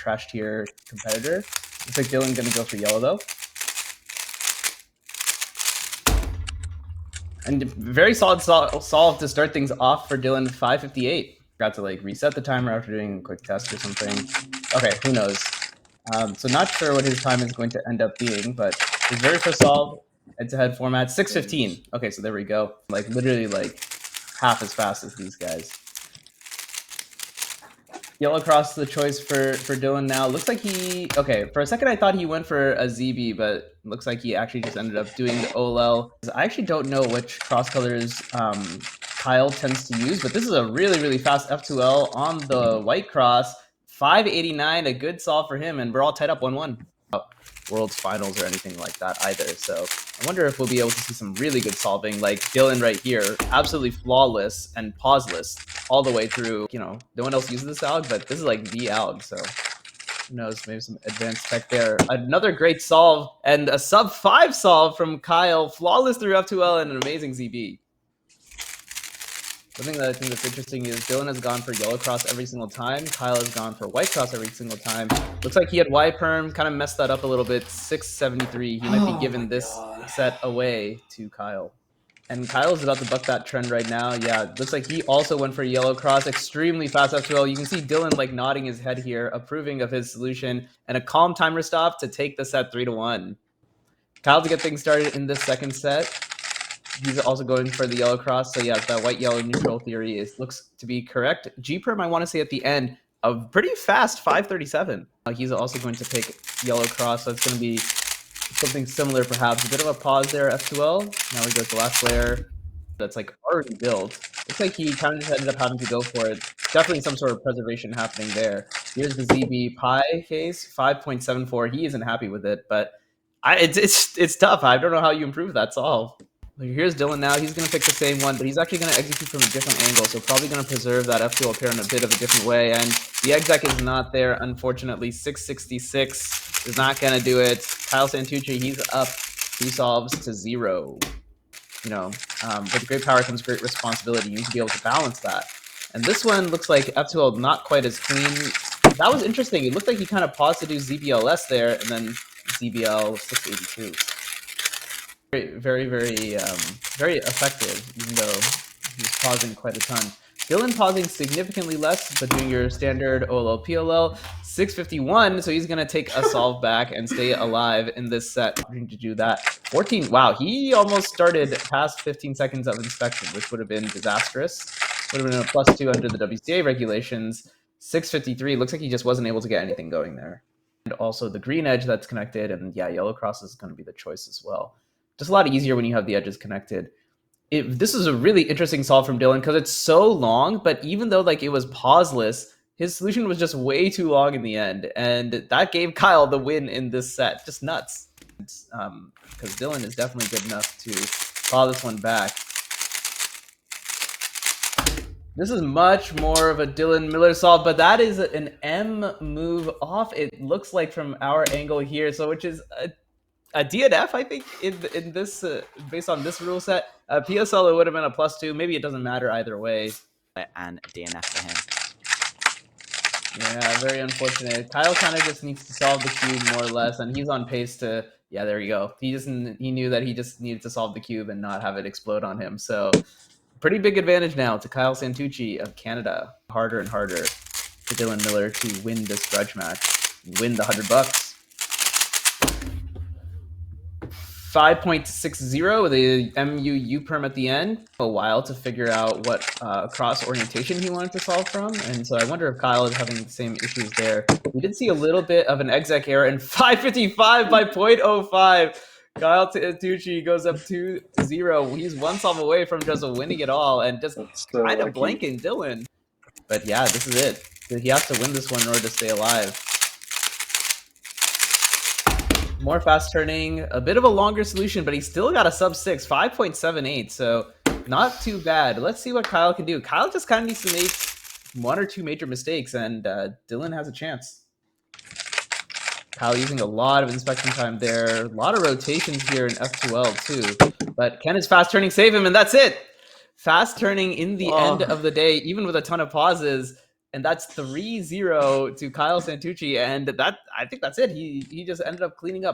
trash tier competitor. Looks like Dylan's going to go for yellow, though. And very solid solve to start things off for Dylan, 558. Got to like reset the timer after doing a quick test or something. Okay, who knows? So not sure what his time is going to end up being, but his very first solve, head-to-head format, 6:15. Okay, so there we go. Like literally like half as fast as these guys. Yellow cross the choice for Dylan now. Looks like he, okay, for a second I thought he went for a ZB, but looks like he actually just ended up doing the OLL. I actually don't know which cross colors Kyle tends to use, but this is a really, really fast F2L on the white cross. 589, a good solve for him, and we're all tied up 1-1. World's finals or anything like that either, so I wonder if we'll be able to see some really good solving like Dylan right here, absolutely flawless and pauseless all the way through. You know, no one else uses this alg, but this is like the alg, so who knows, maybe some advanced tech there. Another great solve and a sub 5 solve from Kyle, flawless through F2L and an amazing ZB. Something that I think that's interesting is Dylan has gone for yellow cross every single time. Kyle has gone for white cross every single time. Looks like he had Y perm, kind of messed that up a little bit. 673. He might be giving this set away to Kyle. And Kyle's about to buck that trend right now. Yeah, looks like he also went for yellow cross. Extremely fast F2L. You can see Dylan like nodding his head here, approving of his solution, and a calm timer stop to take the set 3-1. Kyle to get things started in this second set. He's also going for the yellow cross. So yeah, that white-yellow neutral theory looks to be correct. G-perm, I want to say at the end, a pretty fast 537. He's also going to pick yellow cross. So it's going to be something similar, perhaps. A bit of a pause there, F2L. Now he goes to last layer. That's like already built. Looks like he kind of just ended up having to go for it. Definitely some sort of preservation happening there. Here's the ZB Pi case, 5.74. He isn't happy with it, but it's tough. I don't know how you improve that solve. Here's Dylan now. He's going to pick the same one, but he's actually going to execute from a different angle, so probably going to preserve that F2L pair in a bit of a different way, and the exec is not there, unfortunately. 666 is not going to do it. Kyle Santucci, he's up 2 solves to 0. You know, with great power comes great responsibility. You need to be able to balance that. And this one looks like F2L not quite as clean. That was interesting. It looked like he kind of paused to do ZBLS there, and then ZBL 682. Very, very effective, even though he's pausing quite a ton. Dylan pausing significantly less, but doing your standard OLL PLL, 651, so he's going to take a solve back and stay alive in this set. Trying to do that. 14, wow, he almost started past 15 seconds of inspection, which would have been disastrous. Would have been a +2 under the WCA regulations. 653, looks like he just wasn't able to get anything going there. And also the green edge that's connected, and yeah, yellow cross is going to be the choice as well. Just a lot easier when you have the edges connected. This is a really interesting solve from Dylan because it's so long, but even though like it was pauseless, his solution was just way too long in the end, and that gave Kyle the win in this set. Just nuts. Because Dylan is definitely good enough to claw this one back. This is much more of a Dylan Miller solve, but that is an M move off, it looks like, from our angle here, so which is a DNF, I think, in this based on this rule set. PSL, it would have been a +2. Maybe it doesn't matter either way. And a DNF for him. Yeah, very unfortunate. Kyle kind of just needs to solve the cube more or less, and he's on pace to. Yeah, there you go. He knew that he just needed to solve the cube and not have it explode on him. So, pretty big advantage now to Kyle Santucci of Canada. Harder and harder for Dylan Miller to win this grudge match, win the $100. 5.60 with a MU perm at the end. A while to figure out what cross orientation he wanted to solve from, and so I wonder if Kyle is having the same issues there. We did see a little bit of an exec error, and 555 by 0.05. Kyle Santucci goes up 2-0. He's one solve away from just winning it all, and just kind of blanking Dylan. But yeah, this is it. He has to win this one in order to stay alive. More fast turning, a bit of a longer solution, but he's still got a sub 6, 5.78, so not too bad. Let's see what Kyle can do. Kyle just kind of needs to make 1 or 2 major mistakes, and Dylan has a chance. Kyle using a lot of inspection time there, a lot of rotations here in F2L too, but can his fast turning save him, and that's it! Fast turning in the end of the day, even with a ton of pauses, And that's 3-0 to Kyle Santucci, and that I think that's it. He just ended up cleaning up